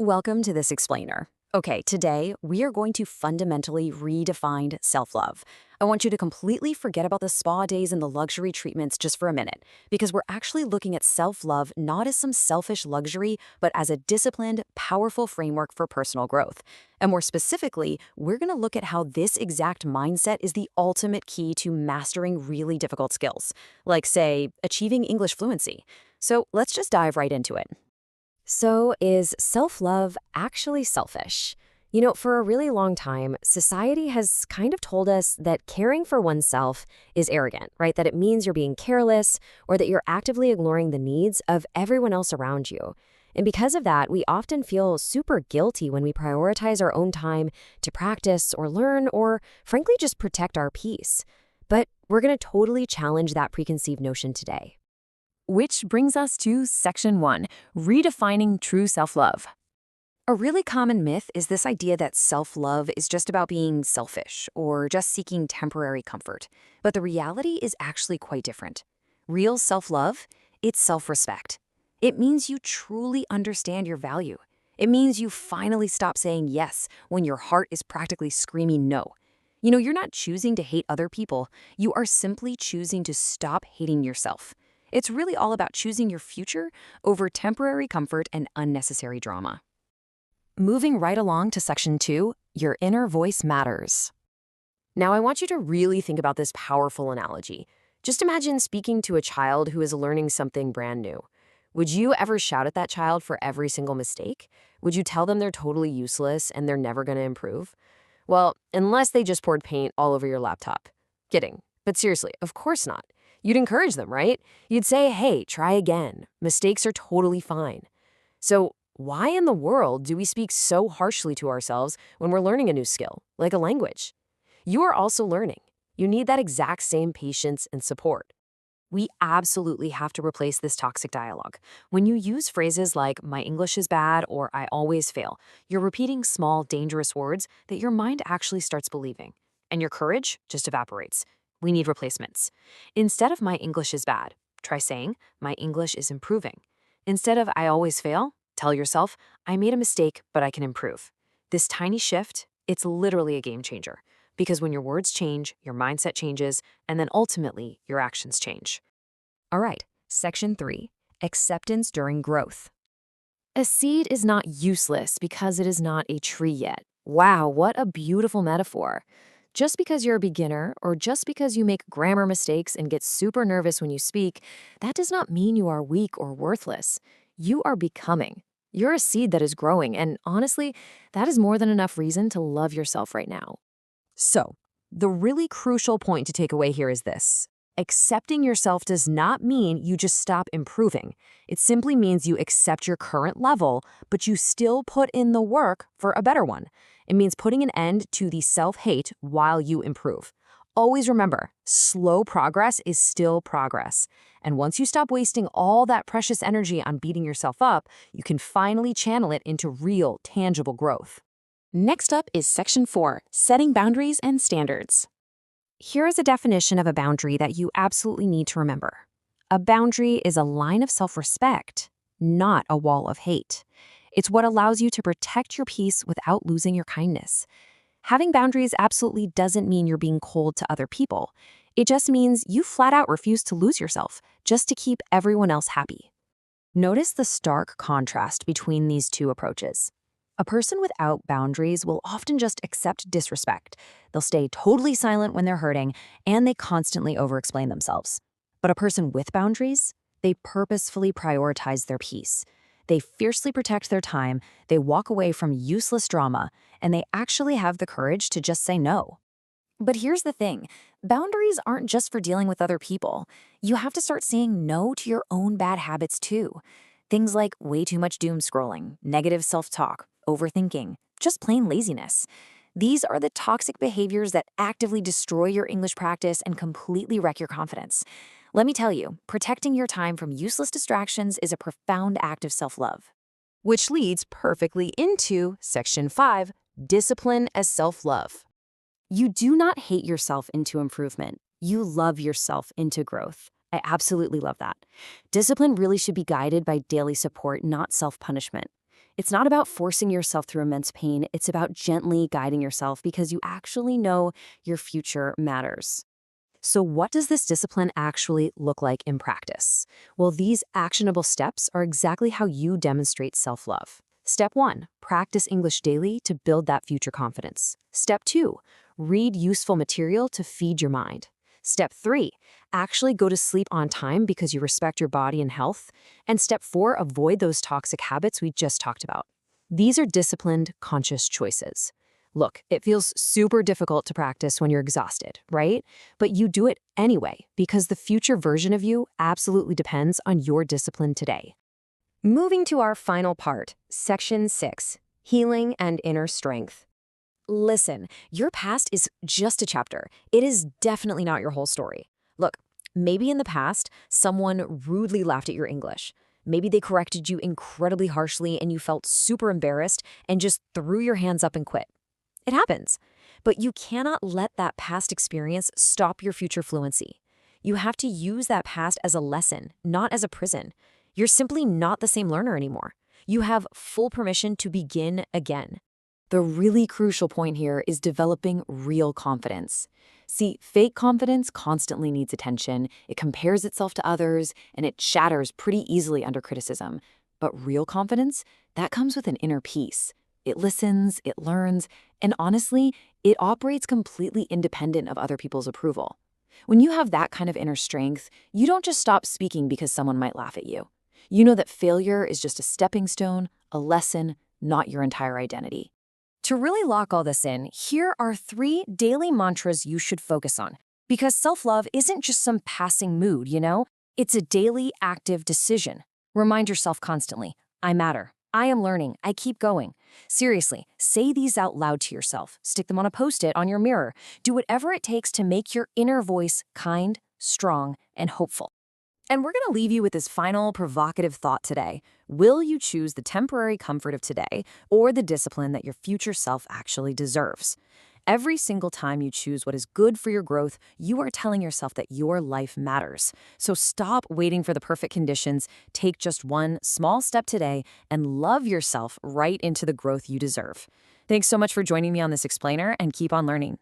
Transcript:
Welcome to this explainer. Okay, today we are going to fundamentally redefine self-love. I want you to completely forget about the spa days and the luxury treatments just for a minute, because we're actually looking at self-love not as some selfish luxury, but as a disciplined, powerful framework for personal growth. And more specifically, we're going to look at how this exact mindset is the ultimate key to mastering really difficult skills, like, say, achieving English fluency. So let's just dive right into it. So, is self-love actually selfish? For a really long time, society has kind of told us that caring for oneself is arrogant, right? That it means you're being careless or that you're actively ignoring the needs of everyone else around you. And because of that, we often feel super guilty when we prioritize our own time to practice or learn or, frankly, just protect our peace. But we're going to totally challenge that preconceived notion today. Which brings us to Section 1, Redefining True Self-Love. A really common myth is this idea that self-love is just about being selfish or just seeking temporary comfort. But the reality is actually quite different. Real self-love, it's self-respect. It means you truly understand your value. It means you finally stop saying yes when your heart is practically screaming no. You're not choosing to hate other people. You are simply choosing to stop hating yourself. It's really all about choosing your future over temporary comfort and unnecessary drama. Moving right along to Section 2, Your Inner Voice Matters. Now, I want you to really think about this powerful analogy. Just imagine speaking to a child who is learning something brand new. Would you ever shout at that child for every single mistake? Would you tell them they're totally useless and they're never going to improve? Well, unless they just poured paint all over your laptop. Kidding. But seriously, of course not. You'd encourage them, right? You'd say, hey, try again. Mistakes are totally fine. So why in the world do we speak so harshly to ourselves when we're learning a new skill, like a language? You are also learning. You need that exact same patience and support. We absolutely have to replace this toxic dialogue. When you use phrases like, my English is bad, or I always fail, you're repeating small, dangerous words that your mind actually starts believing. And your courage just evaporates. We need replacements. Instead of my English is bad, try saying, my English is improving. Instead of I always fail, tell yourself, I made a mistake, but I can improve. This tiny shift, it's literally a game changer. Because when your words change, your mindset changes, and then ultimately, your actions change. All right, Section 3, Acceptance during growth. A seed is not useless because it is not a tree yet. Wow, what a beautiful metaphor. Just because you're a beginner or just because you make grammar mistakes and get super nervous when you speak, that does not mean you are weak or worthless. You are becoming. You're a seed that is growing, and honestly, that is more than enough reason to love yourself right now. So, the really crucial point to take away here is this. Accepting yourself does not mean you just stop improving. It simply means you accept your current level, but you still put in the work for a better one. It means putting an end to the self-hate while you improve. Always remember, slow progress is still progress. And once you stop wasting all that precious energy on beating yourself up, you can finally channel it into real, tangible growth. Next up is Section 4, Setting Boundaries and Standards. Here is a definition of a boundary that you absolutely need to remember. A boundary is a line of self-respect, not a wall of hate. It's what allows you to protect your peace without losing your kindness. Having boundaries absolutely doesn't mean you're being cold to other people. It just means you flat out refuse to lose yourself just to keep everyone else happy. Notice the stark contrast between these two approaches. A person without boundaries will often just accept disrespect. They'll stay totally silent when they're hurting, and they constantly over-explain themselves. But a person with boundaries, they purposefully prioritize their peace. They fiercely protect their time, they walk away from useless drama, and they actually have the courage to just say no. But here's the thing, boundaries aren't just for dealing with other people. You have to start saying no to your own bad habits too. Things like way too much doom scrolling, negative self-talk, overthinking, just plain laziness. These are the toxic behaviors that actively destroy your English practice and completely wreck your confidence. Let me tell you, protecting your time from useless distractions is a profound act of self-love. Which leads perfectly into Section 5, Discipline as Self-Love. You do not hate yourself into improvement. You love yourself into growth. I absolutely love that. Discipline really should be guided by daily support, not self-punishment. It's not about forcing yourself through immense pain. It's about gently guiding yourself because you actually know your future matters. So, what does this discipline actually look like in practice? Well, these actionable steps are exactly how you demonstrate self love. Step 1, practice English daily to build that future confidence. Step 2, read useful material to feed your mind. Step 3, actually go to sleep on time because you respect your body and health. And step 4, avoid those toxic habits we just talked about. These are disciplined, conscious choices. Look, it feels super difficult to practice when you're exhausted, right? But you do it anyway because the future version of you absolutely depends on your discipline today. Moving to our final part, Section 6, Healing and Inner Strength. Listen, your past is just a chapter. It is definitely not your whole story. Look, maybe in the past, someone rudely laughed at your English. Maybe they corrected you incredibly harshly and you felt super embarrassed and just threw your hands up and quit. It happens. But you cannot let that past experience stop your future fluency. You have to use that past as a lesson, not as a prison. You're simply not the same learner anymore. You have full permission to begin again. The really crucial point here is developing real confidence. See, fake confidence constantly needs attention, it compares itself to others, and it shatters pretty easily under criticism. But real confidence, that comes with an inner peace. It listens, it learns, and honestly, it operates completely independent of other people's approval. When you have that kind of inner strength, you don't just stop speaking because someone might laugh at you. You know that failure is just a stepping stone, a lesson, not your entire identity. To really lock all this in, here are 3 daily mantras you should focus on. Because self-love isn't just some passing mood, you know? It's a daily, active decision. Remind yourself constantly, I matter. I am learning. I keep going. Seriously, say these out loud to yourself. Stick them on a Post-it on your mirror. Do whatever it takes to make your inner voice kind, strong, and hopeful. And we're going to leave you with this final provocative thought today. Will you choose the temporary comfort of today or the discipline that your future self actually deserves? Every single time you choose what is good for your growth, you are telling yourself that your life matters. So stop waiting for the perfect conditions. Take just one small step today and love yourself right into the growth you deserve. Thanks so much for joining me on this explainer and keep on learning.